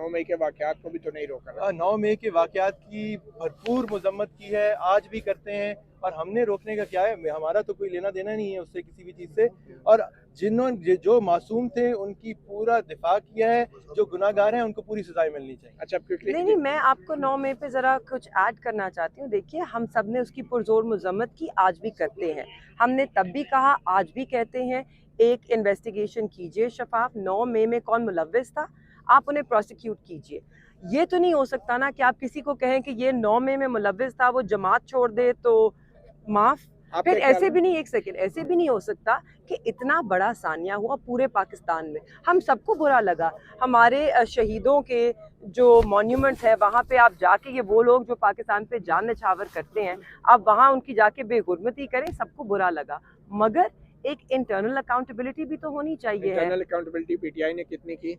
9 मई के वाक़यात को भी तो नहीं रोका ना। 9 मई के वाक़यात की भरपूर मज़म्मत की है, आज भी करते हैं, और हमने रोकने का क्या है, हमारा तो कोई लेना देना नहीं है उससे, किसी भी चीज़ से। और जो मासूम थे उनकी पूरा दिफा किया है, जो गुनाहगार हैं उनको पूरी सजाएं मिलनी चाहिए। अच्छा, आप क्विकली नहीं, मैं आपको 9 मई पे ज़रा कुछ ऐड करना चाहती हूँ। देखिए, हम सब ने उसकी पुरज़ोर मज़म्मत की, आज भी करते हैं। हमने तब भी कहा, आज भी कहते हैं, एक इन्वेस्टिगेशन कीजिए शफाफ। 9 मई में कौन मुलव्विस था, आप उन्हें प्रोसिक्यूट कीजिए। ये तो नहीं हो सकता ना कि आप किसी को कहें कि ये 9 मई में मुलव्विस था, वो जमात छोड़ दे तो माफ़। फिर ऐसे भी नहीं, एक सेकंड, ऐसे भी नहीं हो सकता कि इतना बड़ा सानिया हुआ पूरे पाकिस्तान में, हम सबको बुरा लगा। हमारे शहीदों के जो मॉन्यूमेंट्स है वहाँ पे आप जाके, ये वो लोग जो पाकिस्तान पे जान निछावर करते हैं, आप वहाँ उनकी जाके बेहुरमती करें, सबको बुरा लगा। मगर एक इंटरनल अकाउंटेबिलिटी भी तो होनी चाहिए है। इंटरनल अकाउंटेबिलिटी पीटीआई ने कितनी की?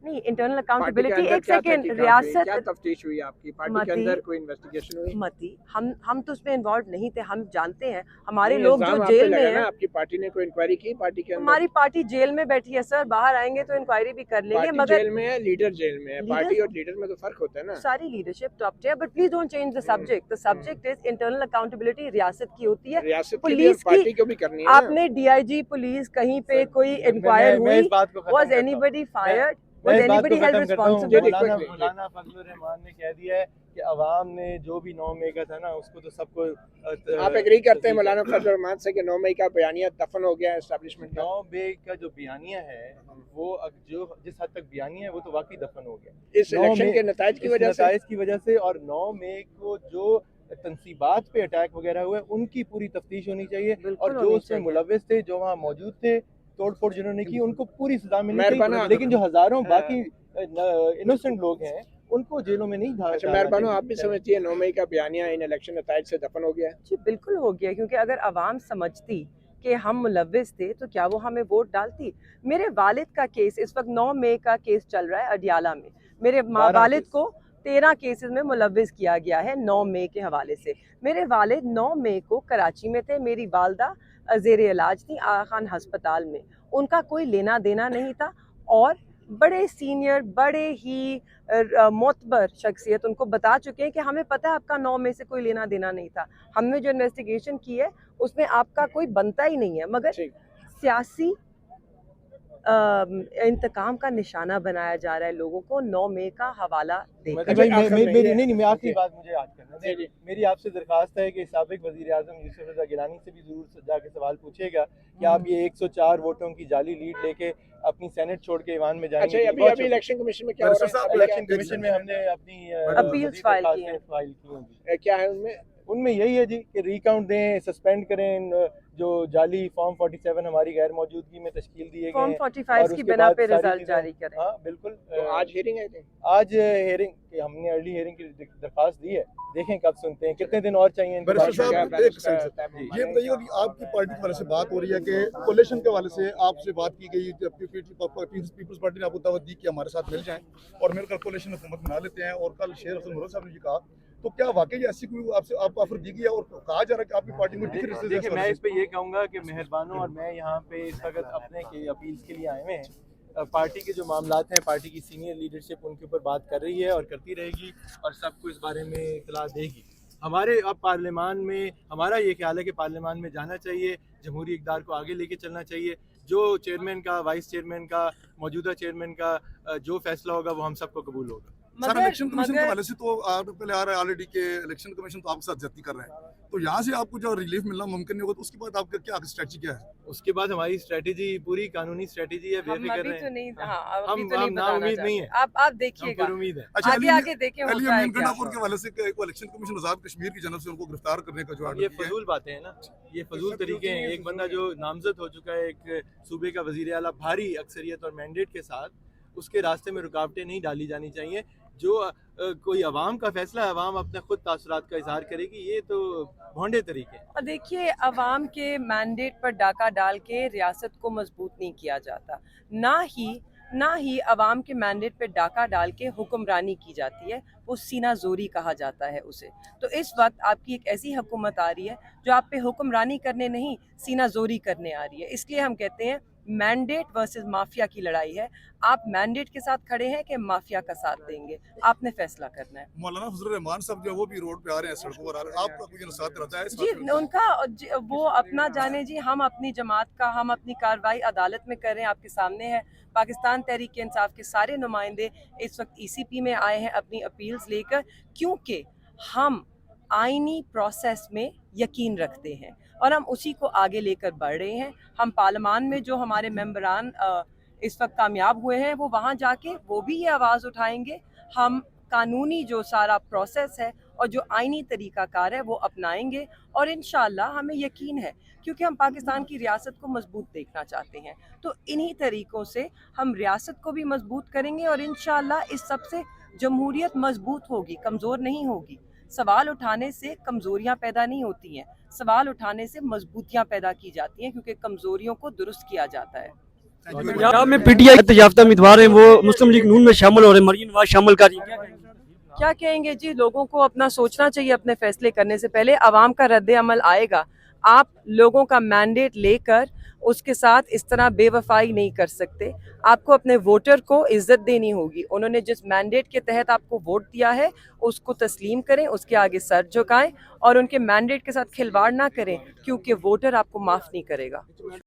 नहीं, इंटरनल पार्टी के अकाउंटेबिलिटी, अंदर एक क्या सेकंड, तहकीकात हुई? रियासत क्या तफ्तीश हुई आपकी पार्टी के मती अंदर? कोई इन्वेस्टिगेशन हुई? मती हम तो उसमें इन्वॉल्व नहीं थे, हम जानते हैं हमारे नहीं, लोग जो इल्जाम आप पे जेल में लगा ना, हैं। आपकी पार्टी ने कोई इंक्वायरी की पार्टी के अंदर? हमारी पार्टी जेल में बैठी है सर, बाहर आएंगे तो इंक्वायरी भी कर लेंगे। पार्टी मगर जेल में है, लीडर जेल में है। लीडर- पार्टी और लीडर में तो फर्क होता है ना। सारी leadership top tier, but please don't change the subject. The subject is internal accountability, रियासत की होती है, रियासत की भी और पुलिस की। पार्टी को भी करनी है ना। आपने डीआईजी पुलिस कहीं पे कोई इंक्वायर मैं हुई? इस बात को खत्म वाज करता हूं। Anybody fired? मैं वाज इस बात को एनीबॉडी हेल्ड खत्म करता हूं। रिस्पांसिबल? मौलाना फजलुर रहमान ने कह दिया है कि अवाम ने जो भी 9 मई का था ना, उसको तो सबको आप एग्री करते हैं मौलाना फजल रहमान से कि 9 मई का बयानिया दफन हो गया है एस्टेब्लिशमेंट का? 9 मई का जो बयानिया है, वो जो जिस हद तक बयानिया है, वो तो वाकई दफन हो गया इस इलेक्शन के नताइज की वजह से। और 9 मई को जो तंसीबात पे अटैक वगैरह हुए, उनकी पूरी तफ्तीश होनी चाहिए, और जो उसमें मुलव्विस थे, जो वहाँ मौजूद थे, तोड़ फोड़ जिन्होंने की, उनको पूरी सजा मिलनी चाहिए। लेकिन जो हजारों बाकी इनोसेंट लोग हैं, उनको जेलों में नहीं डाला। अच्छा मेहरबानो, आप भी समझती है 9 मई का बयानिया इन इलेक्शन नताइज से दफन हो गया है? जी बिल्कुल हो गया, क्योंकि अगर आवाम समझती कि हम मुलव्विस थे तो क्या वो हमें वोट डालती? मेरे वालिद का केस इस वक्त 9 मई का केस चल रहा है अडियाला में। मेरे वालिद को 13 केसेस में मुलव्विस किया गया है 9 मई के हवाले से। मेरे वालिद 9 मई को कराची में थे, मेरी वालदा ज़ेरे इलाज थी आगा खान हस्पताल में। उनका कोई लेना देना नहीं था, और बड़े सीनियर, बड़े ही मोतबर शख्सियत उनको बता चुके हैं कि हमें पता है आपका 9 मई से कोई लेना देना नहीं था। हमने जो इन्वेस्टिगेशन की है उसमें आपका कोई बनता ही नहीं है, मगर सियासी इंतकाम का निशाना बनाया जा रहा है लोगों को 9 मई का हवाला देकर। मैं आखिरी बात मुझे याद करना है। मेरी आपसे दरखास्त है कि साबिक वजीर आजम यूसुफ रज़ा गिलानी से भी जरूर जाके सवाल पूछिएगा कि आप ये 104 वोटों की जाली लीड लेके अपनी सेनेट छोड़ के ईवान में जाएंगे। अच्छा, अभी इलेक्शन कमीशन में क्या हो रहा है? इलेक्शन कमीशन में हमने अपनी अपील्स फाइल की होंगी। क्या है उनमें यही है जी कि रिकाउंट दें, सस्पेंड करें जो जाली फॉर्म 47 हमारी गैर मौजूदगी में तश्कील दिए गए, फॉर्म 45 की बिना पे रिजल्ट जारी करें। हाँ बिल्कुल। तो आज हियरिंग है? आज हियरिंग की हमने अर्ली हियरिंग की दरखास्त दी है, देखें कब सुनते हैं, कितने दिन और चाहिए। ये बताइएगा कि आपकी पार्टी के वाले से बात हो रही है कि कोलिशन के वाले से आपसे बात की गई, पीपल्स पार्टी ने आपको दावत दी कि हमारे साथ मिल जाएं और मिलकर कोलिशन हुकूमत बना लेते हैं, और कल शेर हसन मुर्तज़ा साहब ने ये कहा, तो क्या वाकई ऐसी कोई आपसे आपको ऑफर दी गई है और कहा जा रहा है कि आपकी पार्टी में टिकट? देखिए, मैं इस पे ये कहूँगा कि मेहरबानों और मैं यहाँ पे इस वक्त अपने के अपील्स के लिए आए हुए हैं। पार्टी के जो मामलात हैं, पार्टी की सीनियर लीडरशिप उनके ऊपर बात कर रही है और करती रहेगी, और सबको इस बारे में इतला देगी। हमारे अब पार्लियामान में हमारा ये ख्याल है कि पार्लियामान में जाना चाहिए, जमहूरी इक़्तिदार को आगे लेके चलना चाहिए। जो चेयरमैन का, वाइस चेयरमैन का, मौजूदा चेयरमैन का जो फैसला होगा वो हम सबको कबूल होगा। सर, इलेक्शन कमीशन के हवाले से तो पहले आ रहा है ऑलरेडी के इलेक्शन कमीशन तो आपके साथ ज्यादती कर रहा है, तो यहाँ से आपको जो रिलीफ मिलना मुमकिन नहीं होगा, तो उसके बाद आपका क्या स्ट्रेटजी क्या है? उसके बाद हमारी स्ट्रेटजी पूरी कानूनी स्ट्रेटजी है। हम अभी तो नहीं, हम उम्मीद नहीं है, आप देखिएगा, उम्मीद है। अच्छा, आगे देखें गंडापुर के हवाले से इलेक्शन कमीशन आजाद कश्मीर की जनब से उनको गिरफ्तार करने का जो ये फजूल बातें हैं ना, ये फजूल तरीके हैं। एक बंदा जो नामजद हो चुका है एक सूबे का वजीर आला भारी अक्सरियत और मैंडेट के साथ, उसके रास्ते में रुकावटें नहीं डाली जानी चाहिए। जो कोई अवाम का फैसला है, अवाम अपने खुद तासुरात का इजहार करेगी, ये तो भोंडे तरीके। और देखिए, अवाम के मैंडेट पर डाका डाल के रियासत को मजबूत नहीं किया जाता, ना ही अवाम के मैंडेट पर डाका डाल के हुक्मरानी की जाती है, वो सीना जोरी कहा जाता है उसे। तो इस वक्त आपकी एक ऐसी हुकूमत आ रही है जो आप पे हुक्मरानी करने नहीं, सीना जोरी करने आ रही है। इसलिए हम कहते हैं मैंडेट वर्सेस माफिया की लड़ाई है। आप मैंडेट के साथ खड़े हैं कि माफिया का साथ देंगे, आपने फैसला करना है। मौलाना फजल रहमान साहब जो है वो भी रोड पे आ रहे हैं, सड़कों पर आ रहे हैं, आपका कोई साथ रहता है इस जी बात में? उनका वो अपना जाने जी, हम अपनी जमात का, हम अपनी कार्रवाई अदालत में कर रहे हैं, आपके सामने है। पाकिस्तान तहरीक इंसाफ के सारे नुमाइंदे इस वक्त ECP में आए हैं अपनी अपील्स लेकर, क्योंकि हम आईनी प्रोसेस में यकीन रखते हैं और हम उसी को आगे लेकर बढ़ रहे हैं। हम पार्लियामान में जो हमारे मेंबरान इस वक्त कामयाब हुए हैं, वो वहाँ जाके वो भी ये आवाज़ उठाएंगे। हम कानूनी जो सारा प्रोसेस है और जो आईनी तरीक़ाकार है वो अपनाएंगे और इंशाअल्लाह हमें यकीन है, क्योंकि हम पाकिस्तान की रियासत को मजबूत देखना चाहते हैं, तो इन्हीं तरीक़ों से हम रियासत को भी मजबूत करेंगे और इंशाअल्लाह इस सब से जमहूरियत मजबूत होगी, कमज़ोर नहीं होगी। सवाल उठाने से कमज़ोरियाँ पैदा नहीं होती हैं, सवाल उठाने से मजबूतियाँ पैदा की जाती हैं, क्योंकि कमज़ोरियों को दुरुस्त किया जाता है। पंजाब में PTI याफ्ता उम्मीदवार हैं, वो मुस्लिम लीग नून में शामिल हो रहे हैं, मरीम नवाज शामिल कर रही है, क्या कहेंगे जी? लोगों को अपना सोचना चाहिए अपने फैसले करने से पहले। आवाम का रद्द अमल आएगा। आप लोगों का मैंडेट लेकर उसके साथ इस तरह बेवफाई नहीं कर सकते। आपको अपने वोटर को इज्जत देनी होगी। उन्होंने जिस मैंडेट के तहत आपको वोट दिया है उसको तस्लीम करें, उसके आगे सर झुकाएं और उनके मैंडेट के साथ खिलवाड़ ना करें, क्योंकि वोटर आपको माफ़ नहीं करेगा।